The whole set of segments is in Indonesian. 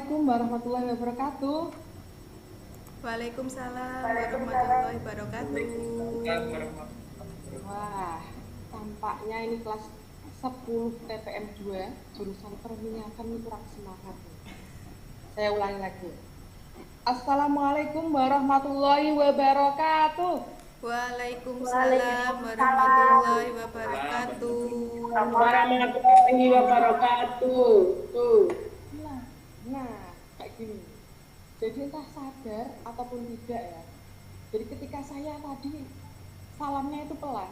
Assalamualaikum warahmatullahi wabarakatuh. Waalaikumsalam warahmatullahi wabarakatuh. Wah, tampaknya ini kelas 10 TPM 2 jurusan perminyakan ini kurang semangat. Saya ulangi lagi. Assalamualaikum warahmatullahi wabarakatuh. Waalaikumsalam warahmatullahi wabarakatuh. Warahmatullahi wabarakatuh. Tuh. Nah, kayak gini. Jadi entah sadar ataupun tidak ya. Jadi ketika saya tadi salamnya itu pelan,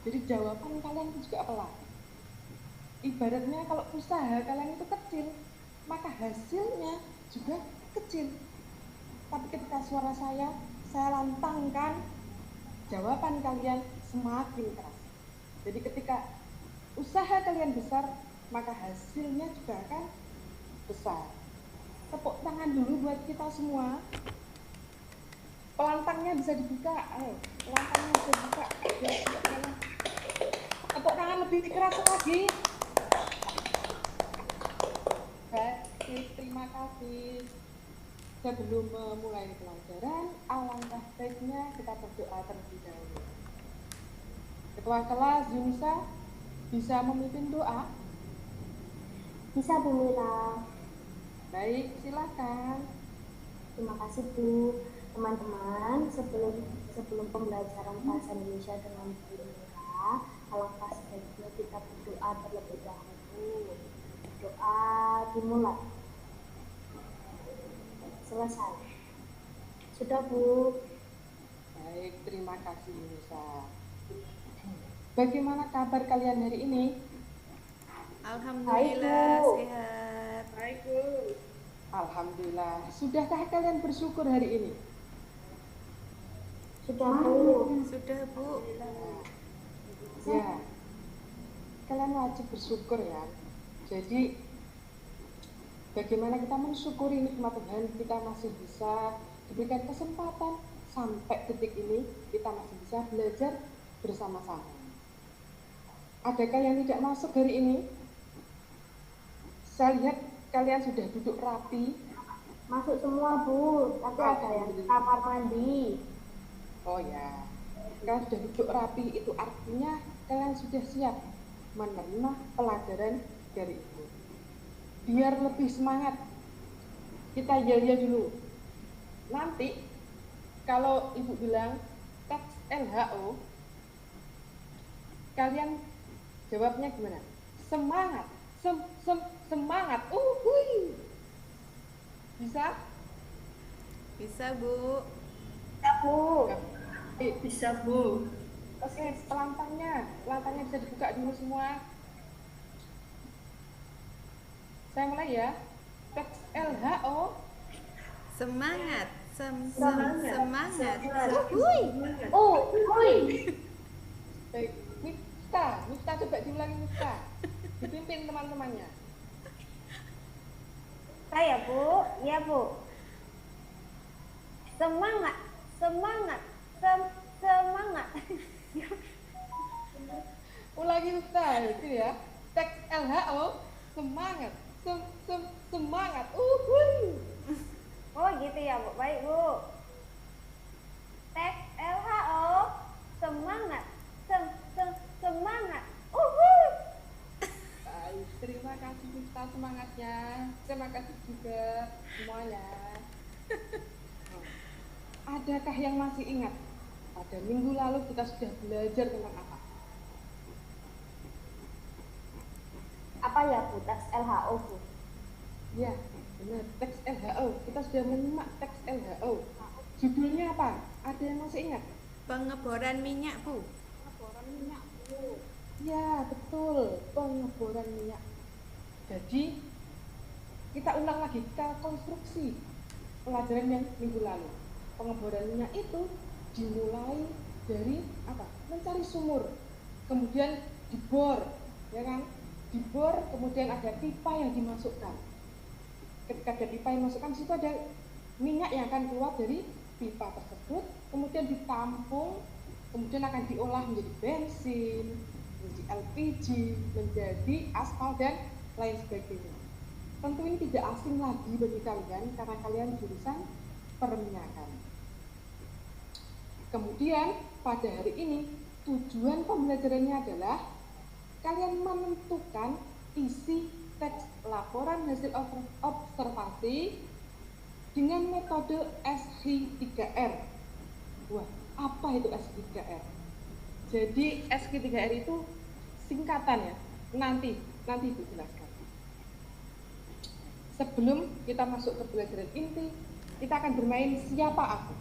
jadi jawaban kalian itu juga pelan. Ibaratnya kalau usaha kalian itu kecil, maka hasilnya juga kecil. Tapi ketika suara saya lantangkan, jawaban kalian semakin keras. Jadi ketika usaha kalian besar, maka hasilnya juga akan besar. Tepuk tangan dulu buat kita semua. Pelantangnya bisa dibuka. Ayo, pelantangnya bisa dibuka. Tepuk tangan lebih keras lagi. Baik, terima kasih. Sebelum memulai pelajaran, alangkah baiknya kita berdoa terlebih dahulu. Ketua kelas Yunisa bisa memimpin doa? Bisa Bu Mira. Baik, silakan. Terima kasih Bu. Teman-teman, sebelum pembelajaran bahasa Indonesia dengan Bu Mira, alangkah sebaiknya kita berdoa terlebih dahulu. Doa dimulai. Selesai. Sudah Bu. Baik, terima kasih Yunisa. Bagaimana kabar kalian hari ini? Alhamdulillah Baik, Bu. sehat. Baik, Bu. Alhamdulillah. Sudahkah kalian bersyukur hari ini? Sudah Bu. Sudah Bu. Ya, kalian wajib bersyukur ya. Jadi, bagaimana kita mensyukuri nikmat Tuhan, kita masih bisa diberikan kesempatan sampai detik ini, kita masih bisa belajar bersama-sama. Adakah yang tidak masuk hari ini? Saya lihat kalian sudah duduk rapi. Masuk semua Bu. Tapi ada yang kamar mandi. Oh ya, kalian sudah duduk rapi, itu artinya kalian sudah siap menerima pelajaran dari Ibu. Biar lebih semangat, kita yel-yel dulu. Nanti kalau Ibu bilang teks LHO, kalian jawabnya gimana? Semangat, semangat, hui. Bisa? Bisa Bu. Bu. Bisa, Bu. Oke, pelantangnya bisa dibuka dulu semua. Saya mulai ya. Teks LHO. Semangat. Semangat. Wuih. Oh, hui. Baik, Mifta coba diulangi Mifta. Dipimpin teman-temannya. Saya Bu. Ya Bu. Semangat. Semangat. Semangat. Ulangi Mifta, gitu ya. Teks LHO, semangat, semangat. Hui. Oh gitu ya Bu. Baik Bu. Teks LHO. Semangat. Semangat. Baik, terima kasih Mifta semangatnya. Terima kasih juga semuanya. Adakah yang masih ingat? Pada minggu lalu kita sudah belajar tentang apa? Apa ya Bu? Teks LHO Bu. Ya, benar, teks LHO. Kita sudah menyimak teks LHO. Judulnya apa? Ada yang masih ingat? Pengeboran minyak Bu. Laporan minyak Bu. Ya, betul, pengeboran minyak. Jadi, kita ulang lagi, kita konstruksi pelajaran yang minggu lalu. Pengeboran minyak itu dimulai dari apa? Mencari sumur, kemudian dibor, ya kan? Dibor, kemudian ada pipa yang dimasukkan. Ketika ada pipa yang dimasukkan, situ ada minyak yang akan keluar dari pipa tersebut, kemudian ditampung, kemudian akan diolah menjadi bensin, menjadi LPG, menjadi aspal dan lain sebagainya. tentu ini tidak asing lagi bagi kalian karena kalian jurusan perminyakan. Kemudian pada hari ini tujuan pembelajarannya adalah kalian menentukan isi teks laporan hasil observasi dengan metode SH3R. Wah, apa itu SH3R? Jadi SH3R itu singkatan ya. Nanti Ibu jelaskan. Sebelum kita masuk ke pelajaran inti, kita akan bermain siapa aku.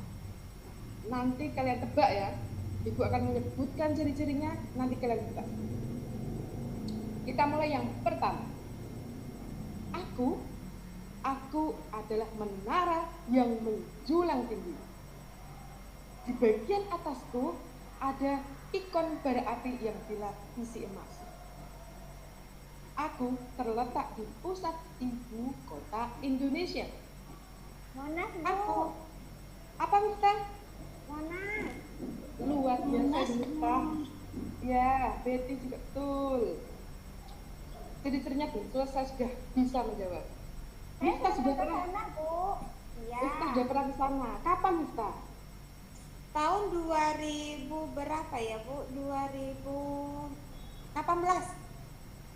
Nanti kalian tebak ya. Ibu akan menyebutkan ciri-cirinya, nanti kalian tebak. Kita mulai yang pertama. Aku adalah menara yang menjulang tinggi. Di bagian atasku ada ikon bara api yang dilapisi emas. Aku terletak di pusat ibu kota Indonesia. Monas, Aku, Bu. apa Mita? Monas. Luar biasa Mita. Ya, Betty juga betul. Ciri-cirinya belum selesai, sudah bisa menjawab. Mita sudah pernah, Sana, Bu. Iya. Mita sudah pernah ke sana. Kapan Mita? Tahun 2000 berapa ya, Bu? 2018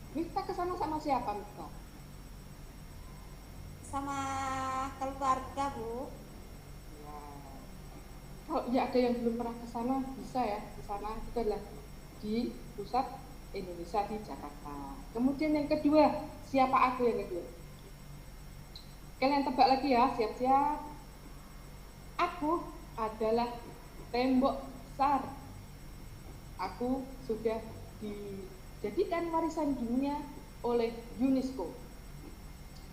Mita ke sana sama siapa Mita? sama keluarga, Bu. Ya. Kalau ya ada yang belum pernah ke sana, bisa ya di sana. Itu adalah di pusat Indonesia di Jakarta. Kemudian yang kedua, siapa aku yang kedua? Kalian tebak lagi ya, siap-siap. Aku adalah tembok besar. Aku sudah dijadikan warisan dunia oleh UNESCO.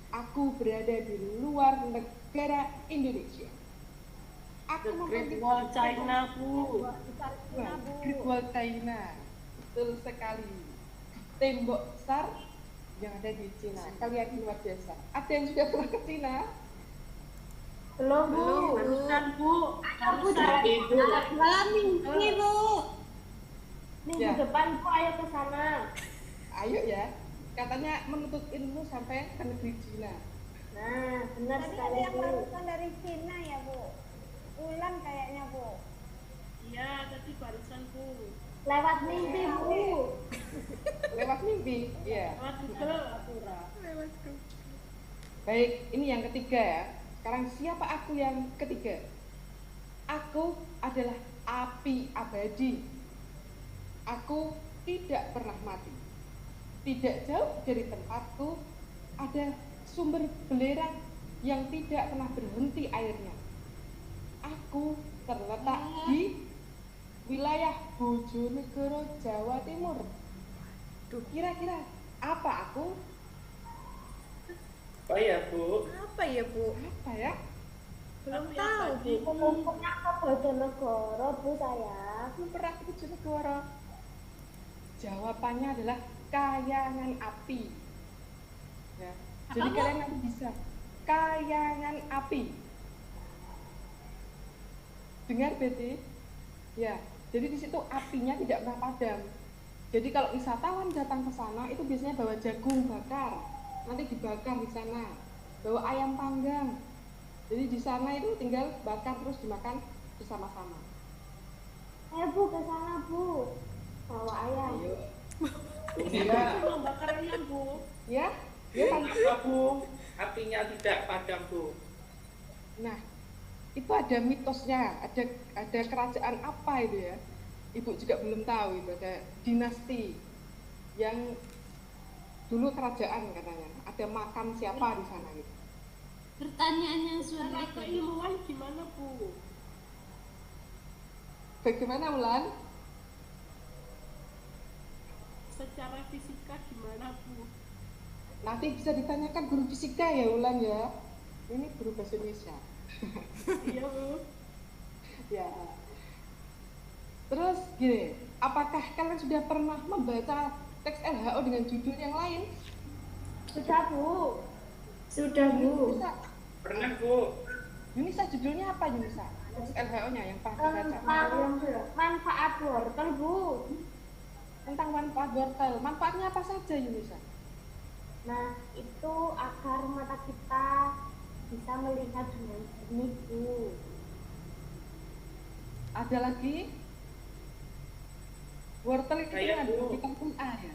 Aku berada di luar negara Indonesia. Aku Great Wall China, Bu. Great Wall China. Betul sekali. Tembok besar yang ada di Cina. Kalian luar biasa. Ada yang sudah pernah ke Cina? Belum, Bu. Barusan, Bu. Aku Barusan itu. Ini, Bu. Minggu Ya. depan, Bu, ayo ke sana. Ayo ya. Katanya menuntut ilmu sampai ke negeri Cina. Nah, benar Tadi sekali, ada yang Bu. barusan dari Cina ya, Bu? Ulan kayaknya, Bu. Iya, tadi barusan, Bu. Lewat mimpi, Bu. Lewat mimpi. Iya. Lewat Google, Apura. Baik, ini yang ketiga ya. Sekarang siapa aku yang ketiga? Aku adalah api abadi. Aku tidak pernah mati. Tidak jauh dari tempatku ada sumber belerang yang tidak pernah berhenti airnya. Aku terletak di wilayah Bojonegoro, Jawa Timur. Kira-kira apa aku? Oh ya Bu, Apa ya, Bu? Apa ya? Belum Tapi tahu, apa, Bu. Pokoknya ke Bojonegoro, Bu, saya. Belum pernah ke Bojonegoro. Jawabannya adalah kayangan api. Ya. Jadi kalian nanti bisa kayangan api. Dengar Betty? Ya. Jadi di situ apinya tidak pernah padam. Jadi kalau wisatawan datang ke sana itu biasanya bawa jagung bakar, nanti dibakar di sana. Bawa ayam panggang. Jadi di sana itu tinggal bakar terus dimakan bersama-sama. Ayo, Bu, ke sana, Bu. Bawa ayam. Ayo. Bu Mila, Belum bakar ayam, Bu. Ya? Ya kan? kenapa Bu apinya tidak padam Bu? Nah, itu ada mitosnya, ada kerajaan apa itu ya? Ibu juga belum tahu itu, ada dinasti yang dulu kerajaan katanya. Ada makam siapa di sana gitu. Pertanyaan yang sulit. Keilmuan gimana, Bu? Bagaimana Ulan? Secara fisika gimana, Bu? Nanti bisa ditanyakan guru fisika ya Ulan ya. Ini guru bahasa Indonesia. Iya, Bu. Ya. Terus gini, apakah kalian sudah pernah membaca teks LHO dengan judul yang lain? Sudah, Bu. Sudah, Bu. Yunisa, Pernah Bu? Yunisa judulnya apa Yunisa? Teks LHO-nya yang pernah dibaca. Manfaat wortel, Bu. Tentang manfaat wortel. Manfaatnya apa saja Yunisa? Nah, itu agar mata kita bisa melihat dengan jernih, Bu. Ada lagi? Wortel itu Saya, kan Bu. vitamin A ya.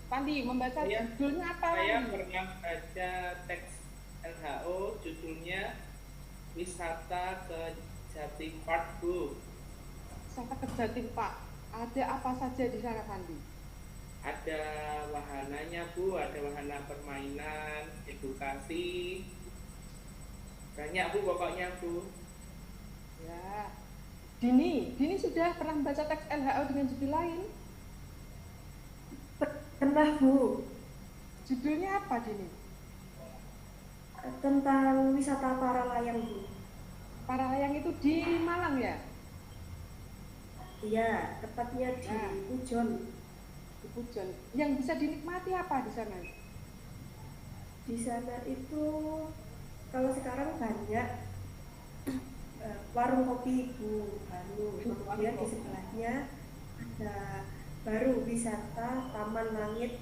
Pandi membaca judulnya apa? Saya Pandi? pernah baca teks LHO, judulnya Wisata ke Jatim Park, Bu. Wisata ke Jatim Pak. Ada apa saja di sana, Pandi? Ada wahananya, Bu, ada wahana permainan, edukasi. Banyak, Bu, pokoknya, Bu. Ya. Dini sudah pernah membaca teks LHO dengan judul lain? Pernah, Bu, Judulnya apa, Dini? tentang wisata para layang, Bu. Para layang itu di Malang ya? Iya, tepatnya di Nah. Pujon. Di Pujon. Yang bisa dinikmati apa di sana? Di sana itu kalau sekarang banyak warung kopi, Bu, baru. Kemudian di sebelahnya ada baru wisata Taman Langit.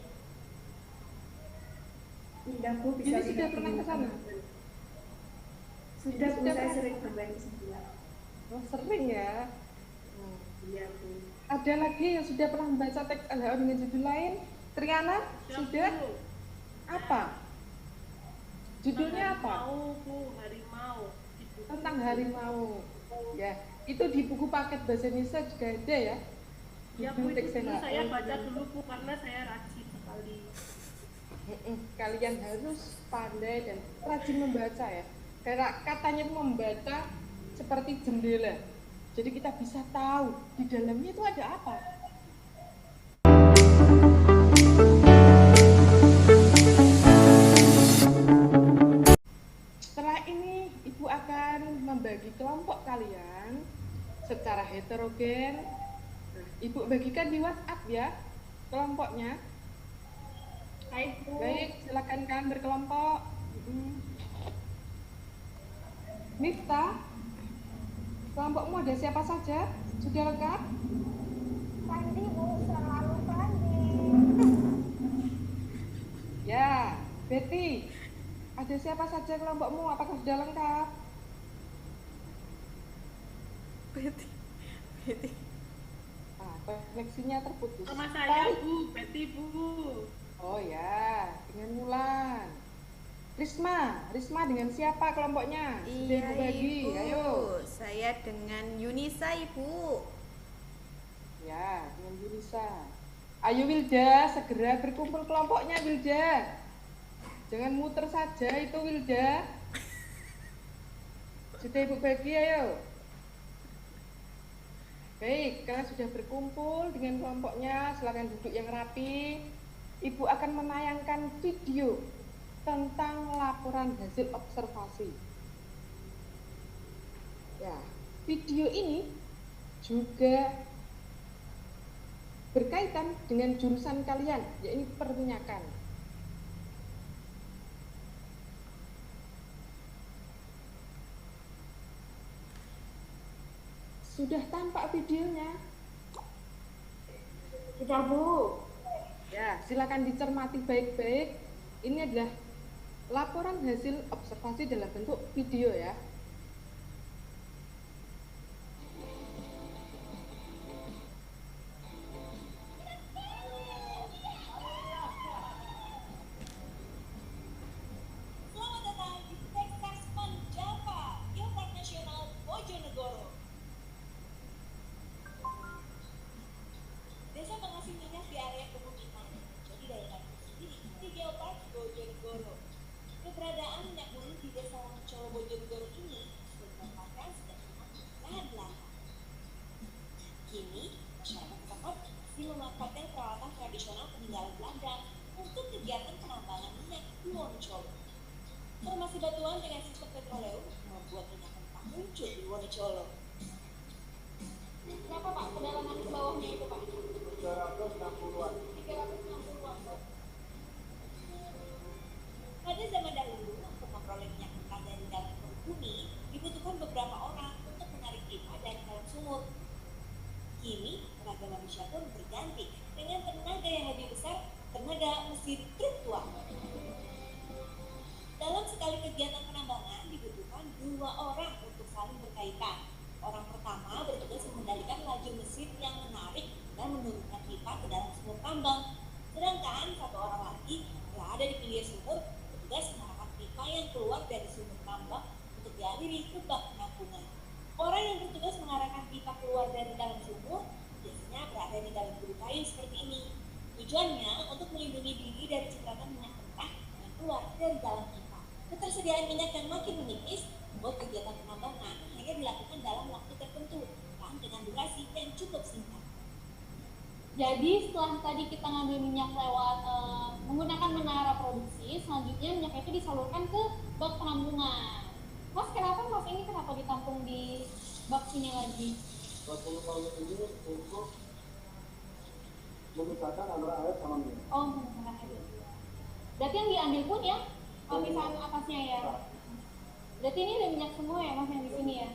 Indah, Bu, bisa Ini sudah lihat pernah di ke sana? Sudah, Bu, Sudah saya pernah? sering bermain di sebelah. Oh, sering ya. Iya, Bu. Ada lagi yang sudah pernah membaca teks LHO dengan judul lain? Triana? Sudah? Apa? Judulnya apa? Harimau. Tentang harimau. Ya, itu di buku paket bahasa Indonesia juga ada ya. Ya Bu, itu Teks dulu LHO. saya baca dulu Bu, karena saya rajin sekali. Kalian harus pandai dan rajin membaca ya. Karena katanya itu membaca seperti jendela. Jadi kita bisa tahu di dalamnya itu ada apa. Setelah ini Ibu akan membagi kelompok kalian secara heterogen. Nah, Ibu bagikan di WhatsApp ya kelompoknya. Baik, Bu. Baik, silakan kalian berkelompok. Miftah, kelompokmu ada siapa saja? Sudah lengkap? Pandi, Bu, selalu Pandi. Ya, Betty, ada siapa saja kelompokmu? Apakah sudah lengkap? Betty. Koneksinya terputus. Sama saya Bu, Betty Bu. Oh ya, dengan Mulan. Risma dengan siapa kelompoknya? Sudah Iya, Ibu bagi, Ibu. ayo. Saya dengan Yunisa, Ibu. Ya, dengan Yunisa. Ayo Wilda, segera berkumpul kelompoknya Wilda. Jangan muter saja itu Wilda. Sudah Ibu bagi, ayo. Baik, kalian sudah berkumpul dengan kelompoknya, silakan duduk yang rapi. Ibu akan menayangkan video tentang laporan hasil observasi. Ya, video ini juga berkaitan dengan jurusan kalian, yaitu perminyakan. Sudah tampak videonya? Sudah, Bu. Ya, silakan dicermati baik-baik. Ini adalah laporan hasil observasi dalam bentuk video ya. Selamat datang di Texas Java, Geopark Nasional Bojonegoro. Desa penghasil minyak di area pemukiman menjadi daya tarik sendiri di Geopark Bojonegoro. Keberadaan minyak bumi di Desa Wonocolo Bojonegoro ini sudah dimanfaatkan sejak zaman lahan belanda. Kini, masyarakat setempat masih memanfaatkan peralatan tradisional peninggalan Belanda untuk kegiatan penambangan minyak di Wonocolo. Formasi batuan dengan sistem petroleum membuat minyak mentah muncul di Wonocolo. Berapa Pak kedalaman ke bawahnya itu Pak? 360-an. 360-an Pak. Pada zaman dahulu, untuk memperoleh minyak mentah dari dalam perut bumi, dibutuhkan beberapa orang untuk menarik pipa dari dalam sumur. Kini, tenaga manusia pun berganti dengan tenaga yang lebih besar, tenaga mesin truk tua. dari pinggir sumur, petugas mengarahkan pipa yang keluar dari sumur tambang untuk dialiri ke bak penampungan. Orang yang bertugas mengarahkan pipa keluar dari dalam sumur biasanya berada di dalam bulu kayu seperti ini. Tujuannya untuk melindungi diri dari cipratan minyak mentah yang keluar dari dalam pipa. Ketersediaan minyak yang makin menipis membuat kegiatan penambangan hanya dilakukan dalam waktu tertentu dan dengan durasi yang cukup singkat. Jadi setelah tadi kita ngambil minyak lewat menggunakan menara produksi, selanjutnya minyak itu disalurkan ke bak penampungan. Mas, kenapa ini ditampung di bak sini lagi? 20 tahun ini untuk memisahkan antara air sama minyak. Oh, memisahkan air. Berarti yang diambil pun ya lapisan atasnya ya. Berarti ini udah minyak semua ya Mas yang di sini ya.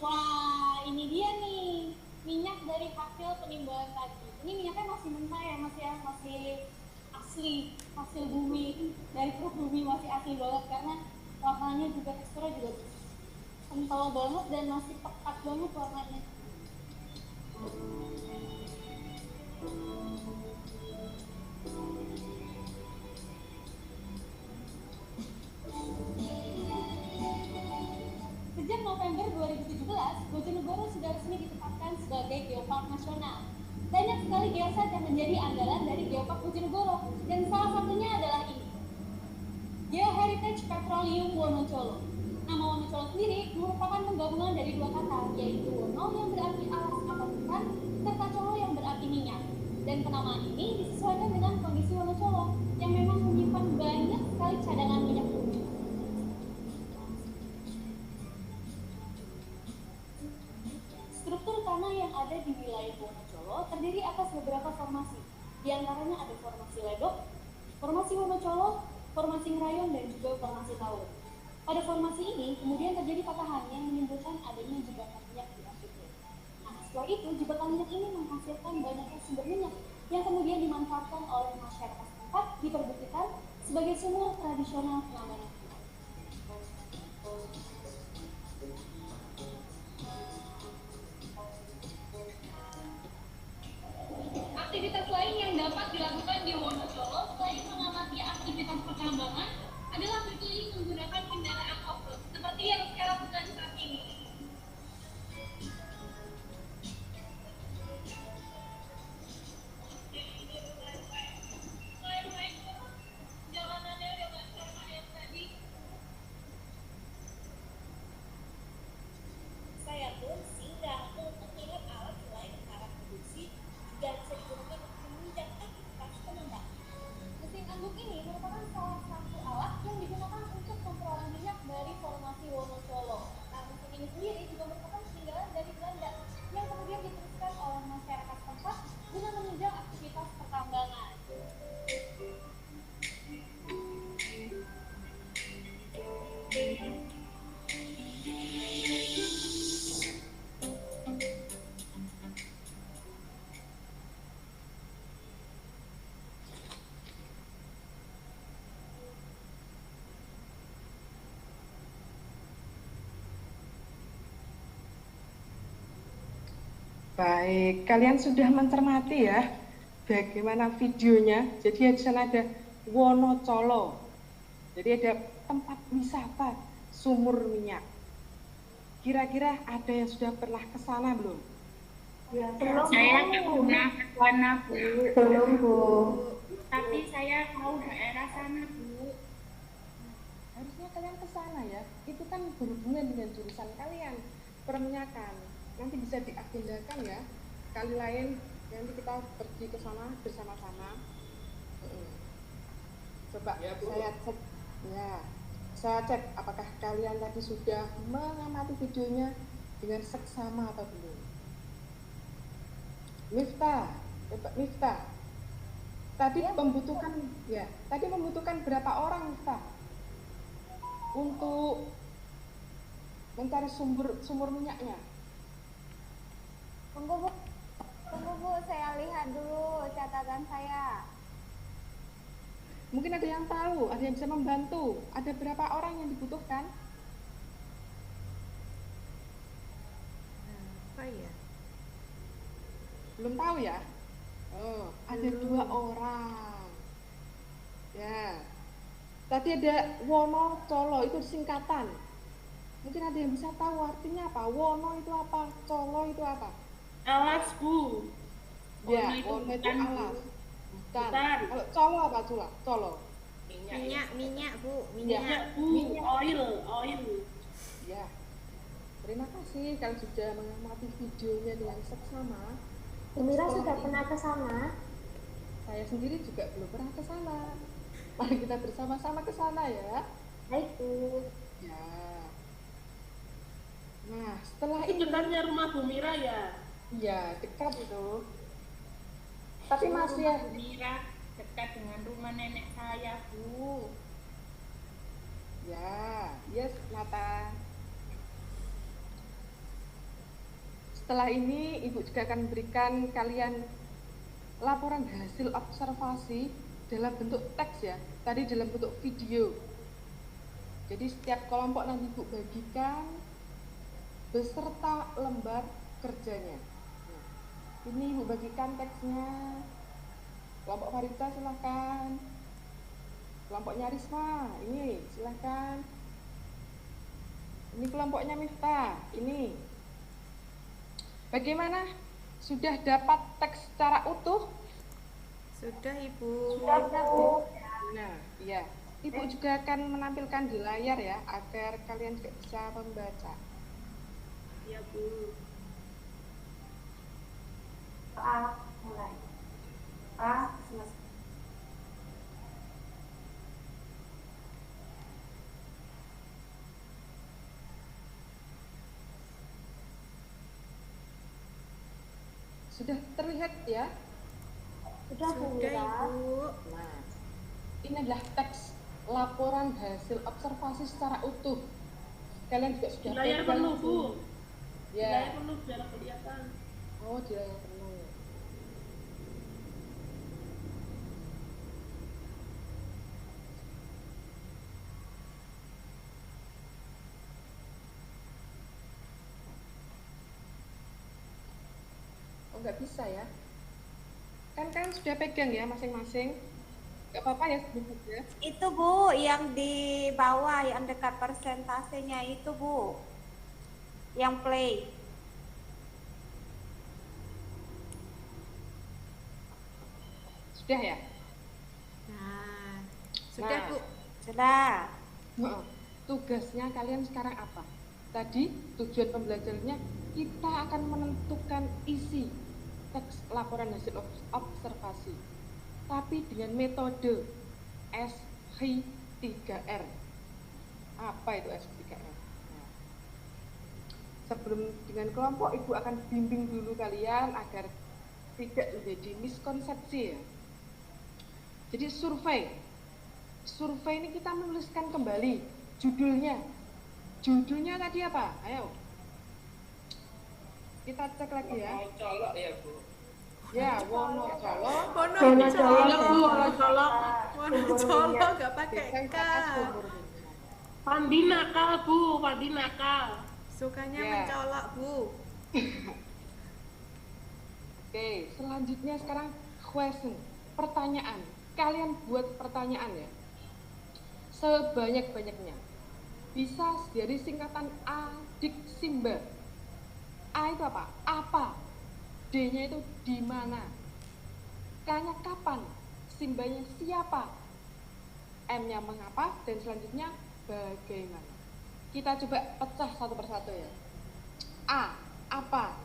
Wah, ini dia nih minyak dari hasil penimbunan tadi. Ini minyaknya masih mentah ya Mas ya, masih asli hasil bumi, dari perut bumi, masih asli banget karena warnanya juga teksturnya juga kental banget dan masih pekat banget warnanya. Sejak November 2017, Bojonegoro sudah resmi ditetapkan sebagai geopark nasional. Banyak sekali geosite yang menjadi andalan dari geopark Bojonegoro, dan salah satunya adalah ini, Geoheritage Petroleum Wonocolo. Nama Wonocolo sendiri merupakan penggabungan dari dua kata, yaitu Wono yang berarti alas atau hutan, serta Colo yang berarti minyak. Dan penamaan ini disesuaikan dengan kondisi Wonocolo yang memang menyimpan banyak sekali cadangan minyak bumi. Struktur tanah yang ada di wilayah Wonocolo terdiri atas beberapa formasi. Di antaranya ada formasi Ledok, formasi Wonocolo, formasi Ngerayon, dan juga formasi Taur. Pada formasi ini kemudian terjadi patahan yang menimbulkan adanya jebakan minyak di akhirnya. Nah, setelah itu jebakan minyak ini menghasilkan banyaknya sumber minyak yang kemudian dimanfaatkan oleh masyarakat setempat di perbukitan sebagai sumur tradisional penambangan. Aktivitas lain yang dapat dilakukan di Wonocolo selain mengamati aktivitas pertambangan adalah berkeliling menggunakan kendaraan off-road seperti yang saya lakukan saat ini. Jalanannya dengan sama yang tadi. Saya pun singgah untuk melihat alat selain alat produksi juga bisa digunakan untuk menunjang aktivitas penambangan. Mesin angguk ini merupakan salah satu alat yang digunakan untuk memperoleh minyak dari formasi Wonocolo. Nah, mesin ini sendiri juga merupakan peninggalan dari Belanda yang kemudian diteruskan oleh masyarakat setempat guna menunjang aktivitas pertambangan. Baik, kalian sudah mencermati ya bagaimana videonya. Jadi di sana ada Wonocolo. Jadi ada tempat wisata sumur minyak. Kira-kira ada yang sudah pernah ke sana belum? Ya, Saya pernah ke sana, Bu. belum, Bu. Tapi saya tahu daerah sana, Bu. Harusnya kalian ke sana ya. Itu kan berhubungan dengan jurusan kalian, perminyakan. Nanti bisa diagendakan ya. Kali lain nanti kita pergi ke sana bersama-sama. Coba Ya, Bu. saya cek. Ya, saya cek apakah kalian tadi sudah mengamati videonya dengan seksama atau belum. Miftah, coba Miftah. Tadi membutuhkan berapa orang Miftah untuk mencari sumur minyaknya? Tunggu Bu, saya lihat dulu catatan saya. Mungkin ada yang tahu, ada yang bisa membantu. Ada berapa orang yang dibutuhkan? Apa ya? Belum tahu ya? Oh, ada 2 orang. Ya. Tadi ada Wonocolo, itu singkatan. Mungkin ada yang bisa tahu artinya apa? Wono itu apa? Colo itu apa? Alas, Bu. Ya, Wono itu wono itu bukan, Bu. alas. Bukan. Bukan. Kalau colo apa Cula? Colo. Minyak, Bu. Minyak, Bu. Oil. Ya. Terima kasih kalian sudah mengamati videonya dengan seksama. Mira Setelah sudah ini, pernah ke sana. saya sendiri juga belum pernah ke sana. Mari kita bersama-sama ke sana ya. Baik, Bu. Ya. Nah, setelah Itu ini, dekatnya rumah Bu Mira ya? ya dekat itu. Tapi Bu, masih rumah Bu Mira dekat dengan rumah nenek saya, Bu. ya, yes, Nata. Setelah ini, Ibu juga akan memberikan kalian laporan hasil observasi dalam bentuk teks ya. Tadi dalam bentuk video. Jadi setiap kelompok nanti Ibu bagikan beserta lembar kerjanya. Nah, ini Ibu bagikan teksnya. Kelompok Farita silahkan. Kelompoknya Risma, ini silahkan. Ini kelompoknya Miftah, ini. Bagaimana? Sudah dapat teks secara utuh? Sudah, Ibu. Sudah, Bu. Nah, iya. Ibu juga akan menampilkan di layar ya, agar kalian juga bisa membaca. Iya, Bu. A, mulai. A, selesai. Sudah terlihat ya? Sudah, Bu Sudah, Mira. Ibu. Nah, ini adalah teks laporan hasil observasi secara utuh. Kalian juga Di sudah layar pegang penuh, Bu. Di layar Ya. penuh biar kelihatan. Oh, di layar penuh. Oh, nggak bisa ya? Kan kalian sudah pegang ya masing-masing. Nggak apa-apa ya sebetulnya. Itu, Bu, yang di bawah, yang dekat persentasenya itu, Bu. Yang play. Sudah ya? Nah, sudah, Nah. Bu. Sudah. Heeh. Tugasnya kalian sekarang apa? Tadi tujuan pembelajarannya kita akan menentukan isi teks laporan hasil observasi, tapi dengan metode SH3R. Apa itu SH3R? Nah, sebelum dengan kelompok, Ibu akan bimbing dulu kalian agar tidak menjadi miskonsepsi ya. Jadi survei ini kita menuliskan kembali judulnya tadi apa? Ayo kita cek lagi ya. Colok ya, Bu. Ya, Wonocolo. Colok, Bu. Colok. Wonocolo nggak pakai K. Pandi nakal, Bu. Pandi nakal. Sukanya Ya. mencolok, Bu. Oke, selanjutnya sekarang question, pertanyaan. Kalian buat pertanyaan ya, sebanyak-banyaknya. Bisa dari singkatan A, Dik, Simba. A itu apa? Apa? D-nya itu di mana? K-nya kapan? Simbanya siapa? M-nya mengapa? Dan selanjutnya bagaimana? Kita coba pecah satu persatu ya. A, apa?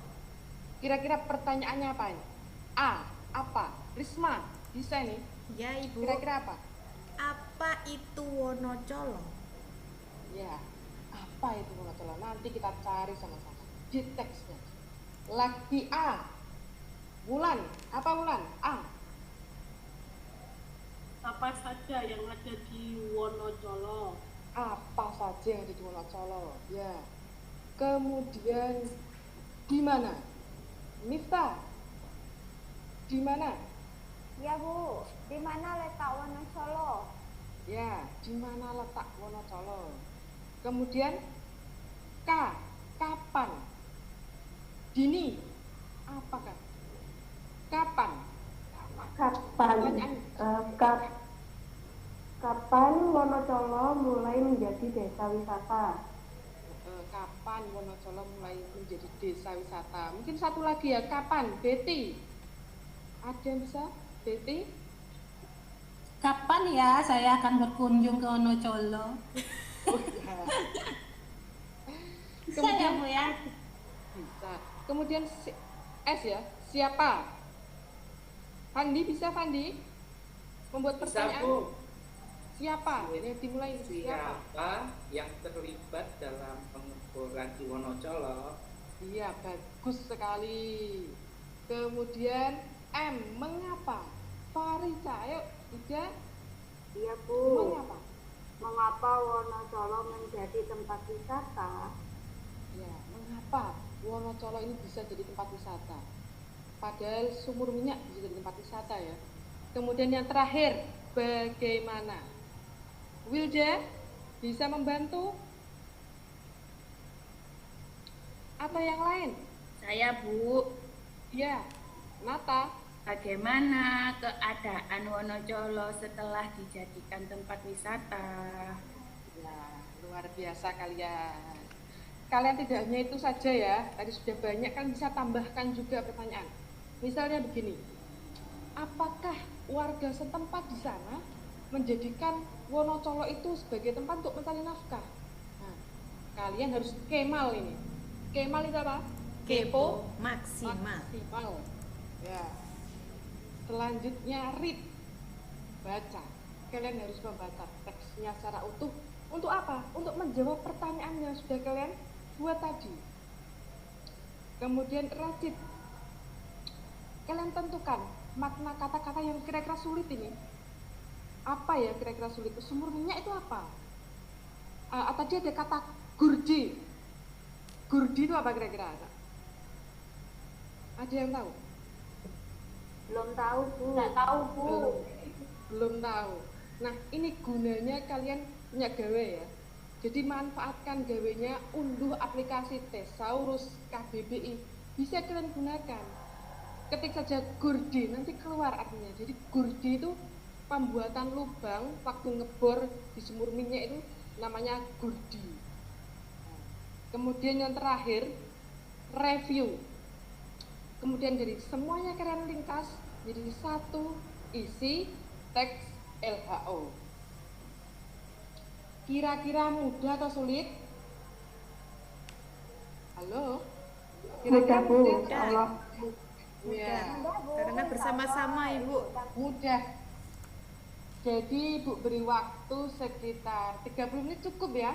Kira-kira pertanyaannya apa ini? A, apa? Risma, bisa nih. Ya, Ibu. Kira-kira apa? Apa itu Wonocolo? Ya, apa itu Wonocolo? Nanti kita cari sama-sama di teksnya. Lagi A. Wulan, apa Wulan? A. Apa saja yang ada di Wonocolo? Apa saja yang ada di Wonocolo? Ya. Kemudian di mana? Miftah. Di mana? Ya, Bu. Di mana letak Wonocolo? Ya, di mana letak Wonocolo? Kemudian K, kapan? Dini, apakah? Kapan? Pertanyaan. Kapan Wonocolo mulai menjadi desa wisata? Kapan Wonocolo mulai menjadi desa wisata? Mungkin satu lagi ya, kapan? Betty? Ada yang bisa? Betty? Kapan ya saya akan berkunjung ke Wonocolo? Oh ya. Bisa ya Bu ya? Bisa. Kemudian S ya, siapa? Fandi, bisa Fandi? Membuat pertanyaan. Bu. Siapa? Yang dimulai Siapa yang terlibat dalam pengukuran di Wonocolo? Iya, bagus sekali. Kemudian M, mengapa? Farisa, ayo Ida. Iya Bu. Mengapa? Mengapa Wonocolo menjadi tempat wisata? Ya, mengapa Wonocolo ini bisa jadi tempat wisata? Padahal sumur minyak bisa jadi tempat wisata ya. Kemudian yang terakhir, bagaimana? Wilda bisa membantu? Atau yang lain? Saya Bu. Ya, Nata. Bagaimana keadaan Wonocolo setelah dijadikan tempat wisata? Ya, luar biasa kalian. Kalian tidak hanya itu saja ya, tadi sudah banyak, kan bisa tambahkan juga pertanyaan. Misalnya begini, apakah warga setempat di sana menjadikan Wonocolo itu sebagai tempat untuk mencari nafkah? Nah, kalian harus kemal ini. Kemal itu apa? Kepo maksimal. Ya. Selanjutnya read, baca. Kalian harus membaca teksnya secara utuh. Untuk apa? Untuk menjawab pertanyaan yang sudah kalian buat tadi. Kemudian racit. Kalian tentukan makna kata-kata yang kira-kira sulit ini. Apa ya kira-kira sulit? Sumur minyak itu apa? Tadi ada kata gurdi. Gurdi itu apa kira-kira? Ada yang tahu? Belum tahu Bu. Nggak tahu Bu. Belum tahu. Nah, ini gunanya kalian punya gawe ya. Jadi manfaatkan gawenya, unduh aplikasi Thesaurus KBBI. Bisa kalian gunakan. Ketik saja gurdi, nanti keluar artinya. Jadi gurdi itu pembuatan lubang waktu ngebor di sumur minyak itu namanya gurdi. Kemudian yang terakhir, review. Kemudian dari semuanya kalian ringkas jadi satu isi teks LHO. Kira-kira mudah atau sulit? Halo? Kira-kira mudah? Mudah. Karena bersama-sama Ibu. Mudah. Jadi Ibu beri waktu sekitar 30 menit cukup ya?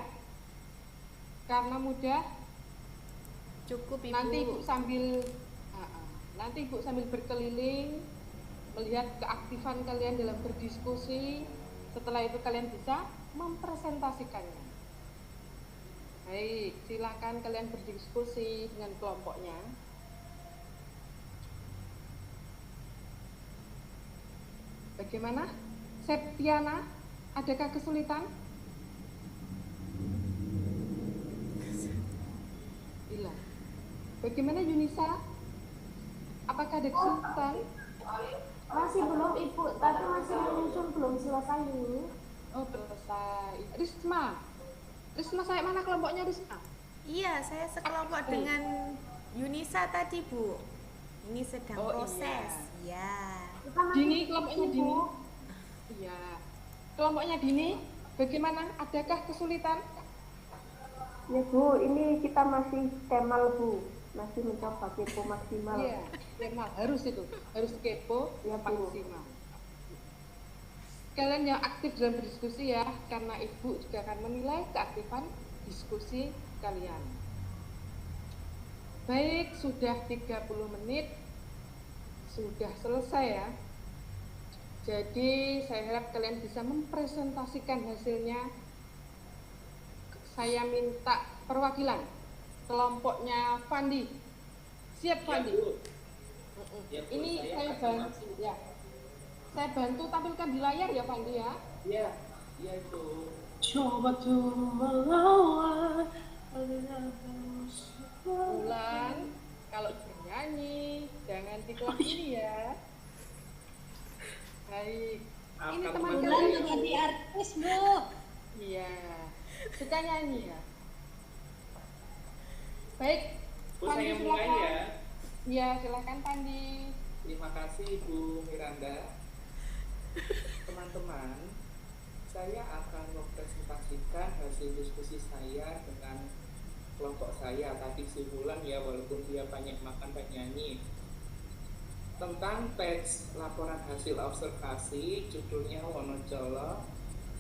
Karena mudah. Cukup Ibu. Nanti Ibu sambil berkeliling melihat keaktifan kalian dalam berdiskusi. Setelah itu kalian bisa mempresentasikannya. Baik, silakan kalian berdiskusi dengan kelompoknya. Bagaimana? Septiana, adakah kesulitan? Hilang. Bagaimana Yunisa? Apakah ada kesulitan? Masih belum Ibu, tapi masih menyusun, belum selesai ini. Oh, selesai. Risma saya mana kelompoknya Risma? Iya, saya sekelompok dengan Yunisa tadi Bu. Ini sedang proses. Iya. Dini, kelompoknya Dini. Iya. Kelompoknya Dini, bagaimana? Adakah kesulitan? Ya Bu, ini kita masih kemal Bu, masih mencoba kepo maksimal. Iya, kemal harus itu, harus kepo ya, maksimal. Kalian yang aktif dalam berdiskusi ya, karena Ibu juga akan menilai keaktifan diskusi kalian. Baik, sudah 30 menit, sudah selesai ya. Jadi saya harap kalian bisa mempresentasikan hasilnya. Saya minta perwakilan kelompoknya Fandi. Siap Fandi? Ya, Bu, ini saya bantu ya. Saya bantu tampilkan di layar ya Fandi ya. Iya, iya itu. Coba tuh melawan. Bulan, kalau bernyanyi jangan di kelas ini ya. Baik. Ini Maafkan teman teman Bulan kalian. saya. menjadi artis, Bu. Iya. Suka nyanyi ya. Baik. Bu, Pandi saya mulai silakan. ya. Iya, silakan Pandi. Terima kasih Bu Miranda. Teman-teman, saya akan mempresentasikan hasil diskusi saya dengan kelompok saya tadi simpulan ya, walaupun dia banyak makan banyak nyanyi, tentang teks laporan hasil observasi, judulnya Wonocolo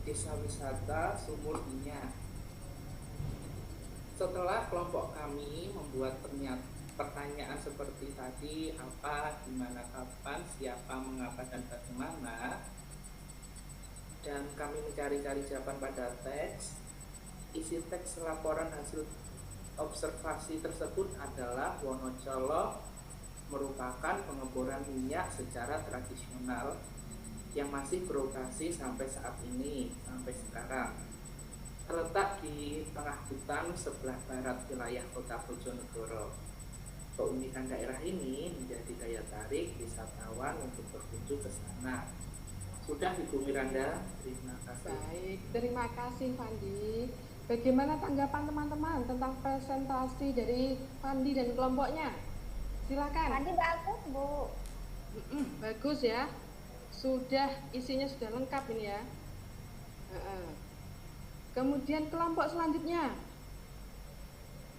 Desa Wisata Sumur Minyak. Setelah kelompok kami membuat pertanyaan seperti tadi, apa, dimana, kapan, siapa, mengapa, dan bagaimana, dan kami mencari-cari jawaban pada teks, isi teks laporan hasil observasi tersebut adalah Wonocolo merupakan pengeboran minyak secara tradisional yang masih beroperasi sampai saat ini, sampai sekarang. Terletak di tengah hutan sebelah barat wilayah kota Bojonegoro. Keunikan daerah ini menjadi daya tarik wisatawan untuk berkunjung ke sana. Sudah Ibu Miranda, terima kasih. Baik, terima kasih Pandi. Bagaimana tanggapan teman-teman tentang presentasi dari Pandi dan kelompoknya? Silakan. Pandi bagus, Bu. Bagus ya. Isinya sudah lengkap ini ya. Kemudian kelompok selanjutnya.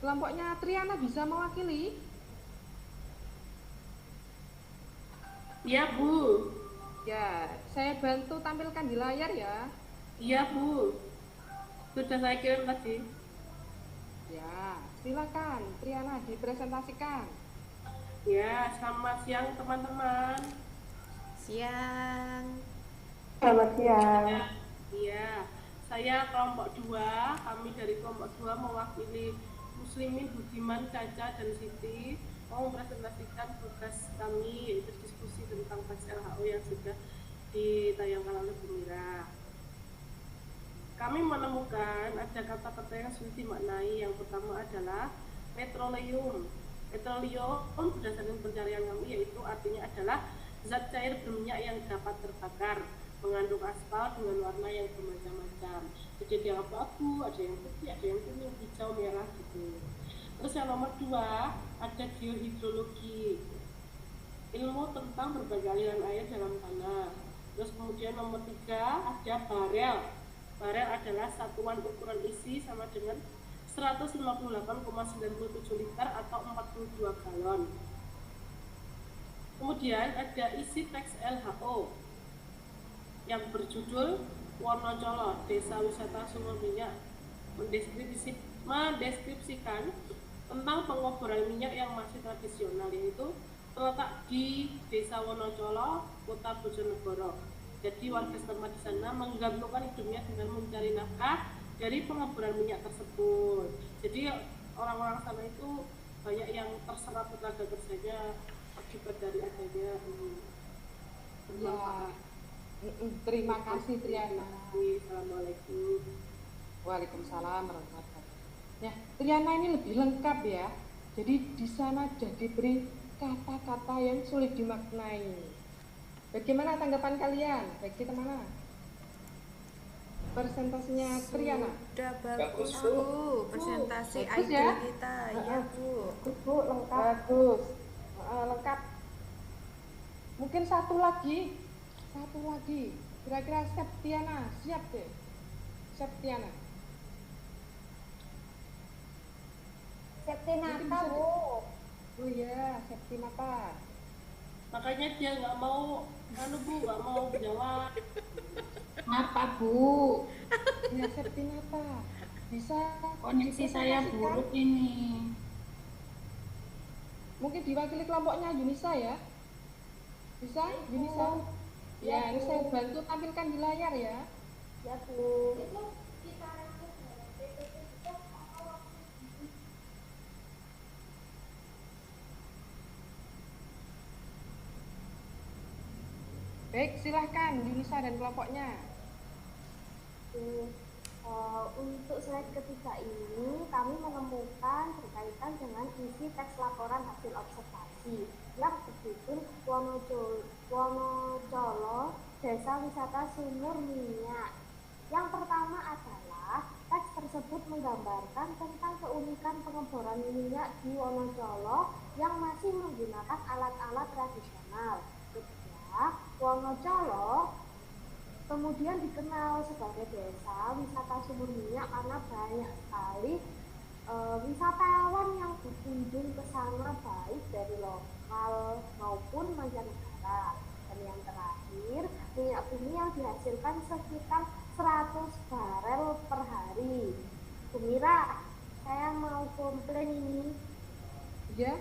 Kelompoknya Triana bisa mewakili? Iya, Bu. Ya, saya bantu tampilkan di layar ya. Iya, Bu. Sudah saya kirim tadi. Ya, silakan Triana dipresentasikan. Ya, selamat siang teman-teman. Siang. Selamat siang. Iya, saya kelompok 2, kami dari kelompok 2 mewakili Muslimin, Budiman, Caca, dan Siti mau mempresentasikan tugas kami, yaitu diskusi tentang teks LHO yang sudah ditayangkan oleh Bu Mira. Kami menemukan ada kata-kata yang sulit dimaknai. Yang pertama adalah petroleum. Petroleum berdasarkan pencarian kami yaitu artinya adalah zat cair berminyak yang dapat terbakar, mengandung aspal dengan warna yang bermacam-macam. Jadi ada yang abu, ada yang putih, ada yang kuning, hijau, merah gitu. Terus yang nomor 2 ada geohidrologi, ilmu tentang berbagai aliran air dalam tanah. Terus kemudian nomor 3 ada barel. Barel adalah satuan ukuran isi sama dengan 158,97 liter atau 42 galon. Kemudian ada isi teks LHO yang berjudul Wonocolo Desa Wisata Sumur Minyak, mendeskripsikan tentang pengoboran minyak yang masih tradisional, yaitu terletak di Desa Wonocolo, Kota Bojonegoro. Jadi warga setempat di sana menggantungkan hidupnya dengan mencari nafkah dari pengeboran minyak tersebut. Jadi orang-orang sana itu banyak yang terserap tenaga kerjanya akibat dari adanya Ya. Terima kasih Triana. Assalamualaikum. Waalaikumsalam warahmatullahi wabarakatuh. Ya, Triana ini lebih lengkap ya. Jadi di sana sudah diberi kata-kata yang sulit dimaknai. Bagaimana tanggapan kalian? Bagi teman-teman. Presentasinya Triana. Sudah bagus, Bagus, Bu. Presentasi Bagus idol ya? kita. Iya, Bu. Bu, lengkap. Bagus. Lengkap. Mungkin satu lagi. Kira-kira Septiana, siap deh. Septiana. Septinata, Bu. Oh iya, Septinata. Makanya dia nggak mau, nggak mau jawab. Apa, Bu? Ya, Septinata. Bisa Koneksi saya dipresentasikan? buruk ini. Mungkin diwakili kelompoknya Yunisa ya. Bisa, Yunisa? Ya, ini saya bantu tampilkan di layar ya. Ya, Bu. Baik, silahkan Yunisa dan kelompoknya. Untuk slide ketiga ini kami menemukan berkaitan dengan isi teks laporan hasil observasi yang berjudul Wonocolo Desa Wisata Sumur Minyak. Yang pertama adalah teks tersebut menggambarkan tentang keunikan pengeboran minyak di Wonocolo yang masih menggunakan alat-alat tradisional. Kedua, Wonocolo kemudian dikenal sebagai desa wisata sumur minyak karena banyak sekali wisatawan yang berkunjung ke sana baik dari lokal maupun mancanegara. Dan yang terakhir, minyak bumi yang dihasilkan sekitar 100 barel per hari. Bu Mira, saya mau komplain ini. Ya,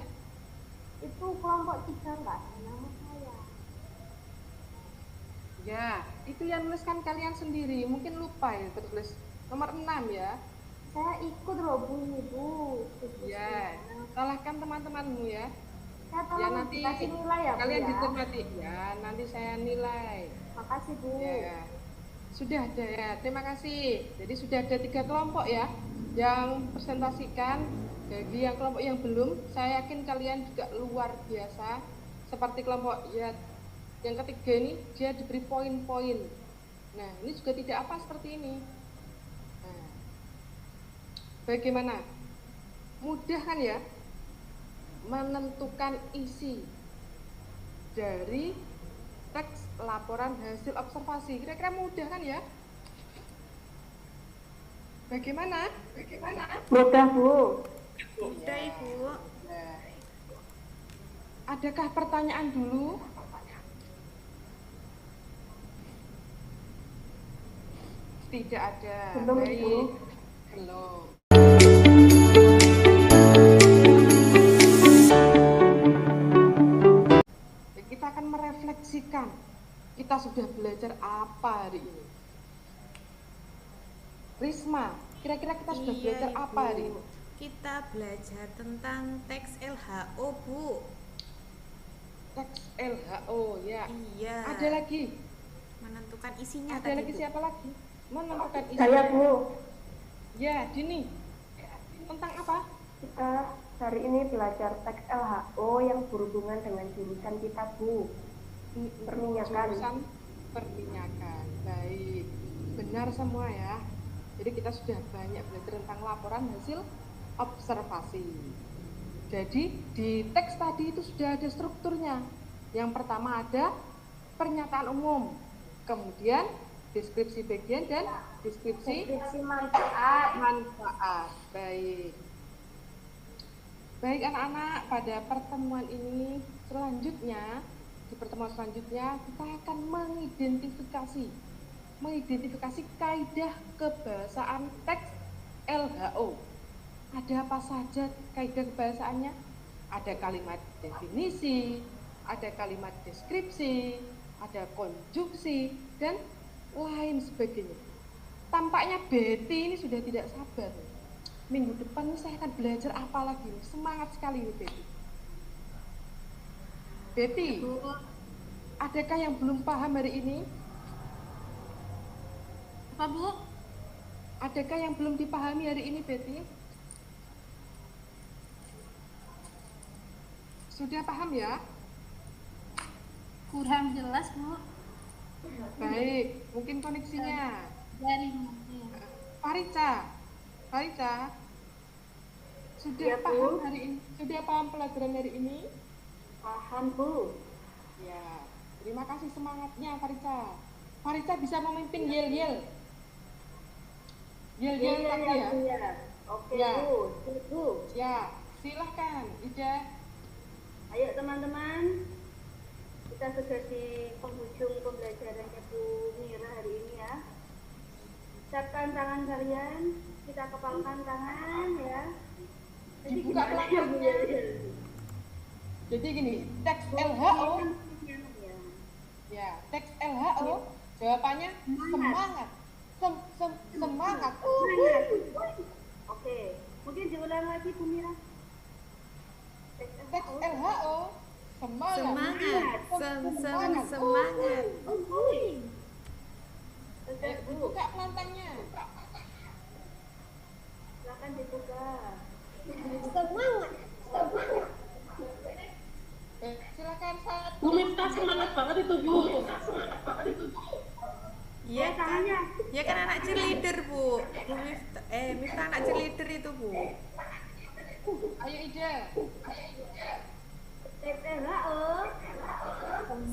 Itu kelompok 3 nggak ada nama saya. ya, itu yang nulis kan kalian sendiri, mungkin lupa ya tertulis nomor 6 ya. Saya ikut loh Bu ini Bu. Ya, salahkan teman-temanmu ya. Saya Ya tolong nanti dikasih nilai ya Bu kalian ya. dicermati. Ya, nanti saya nilai. Makasih Bu. Ya, sudah ada ya. Terima kasih. Jadi sudah ada 3 kelompok ya yang presentasikan. Bagi yang kelompok yang belum, saya yakin kalian juga luar biasa. Seperti kelompok ya yang ketiga ini, dia diberi poin-poin. Nah, ini juga tidak apa seperti ini. Nah, bagaimana? Mudah kan ya menentukan isi dari teks laporan hasil observasi. Kira-kira mudah kan ya? Bagaimana? Mudah, Bu. Udah Ibu. Nah, adakah pertanyaan dulu? Tidak ada. Belum, Bu. Baik. Belum. Kita akan merefleksikan. Kita sudah belajar apa hari ini? Risma, kira-kira kita sudah belajar Iya, apa Ibu. hari ini? Kita belajar tentang teks LHO, Bu. Teks LHO ya. Iya. Ada lagi? Menentukan isinya Ada tadi, lagi Bu. siapa lagi? Menentukan isi. Saya, Bu. Ya, Dini. Tentang apa? Kita hari ini belajar teks LHO yang berhubungan dengan jurusan kita, Bu. Perminyakan. Jurusan perminyakan. Baik. Benar semua ya. Jadi kita sudah banyak belajar tentang laporan hasil observasi. Jadi di teks tadi itu sudah ada strukturnya. Yang pertama ada pernyataan umum, kemudian deskripsi bagian dan deskripsi manfaat. Baik. Baik anak-anak, pada pertemuan ini di pertemuan selanjutnya kita akan mengidentifikasi kaidah kebahasaan teks LHO. Ada apa saja kaidah kebahasaannya? Ada kalimat definisi, ada kalimat deskripsi, ada konjungsi, dan lain sebagainya. Tampaknya Betty ini sudah tidak sabar. Minggu depan ini saya akan belajar apa lagi? Semangat sekali nih Betty. Betty, adakah yang belum paham hari ini? Apa Bu? Adakah yang belum dipahami hari ini Betty? Sudah paham ya? Kurang jelas Bu. Baik, mungkin koneksinya. Dari Farica, sudah Ya, paham Bu. hari ini? Sudah paham pelajaran hari ini? Paham, Bu. Ya, terima kasih semangatnya Farica. Farica bisa memimpin yel-yel. Yel-yel tadi ya? Oke, Ya. Bu. Ya, silahkan Ida. Ayo teman-teman, kita sudah di penghujung pembelajarannya Bu Mira hari ini ya. Siapkan tangan kalian, kita kepalkan tangan ya. Jadi Dibuka gimana ya, Bu? pelan-pelan. Jadi gini, teks LHO, ya, teks LHO, jawabannya semangat. Semangat. Oke, mungkin diulang lagi Bu Mira. Teks LHO, semangat. Semangat. Dibuka pelantannya. Silakan dibuka. Semangat. Silakan saat. Bu Miftah semangat banget itu Bu. Iya kan? Ya kan anak cheerleader Bu. Miftah anak cheerleader itu Bu. Ayo Ida.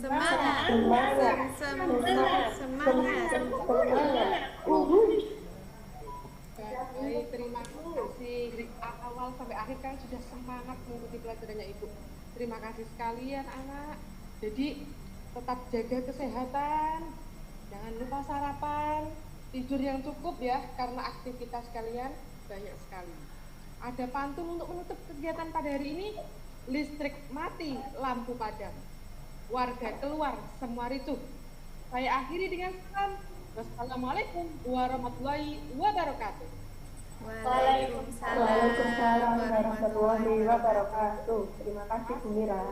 Semangat. Baik, terima kasih. Dari awal sampai akhir kan sudah semangat mengikuti pelajarannya Ibu. Terima kasih sekalian anak. Jadi tetap jaga kesehatan. Jangan lupa sarapan, tidur yang cukup ya, karena aktivitas kalian banyak sekali. Ada pantun untuk menutup kegiatan pada hari ini. Listrik mati, lampu padam. Warga keluar, semua ricuh. Saya akhiri dengan salam. Wassalamualaikum warahmatullahi wabarakatuh. Waalaikumsalam warahmatullahi wabarakatuh. Terima kasih Bu Mira.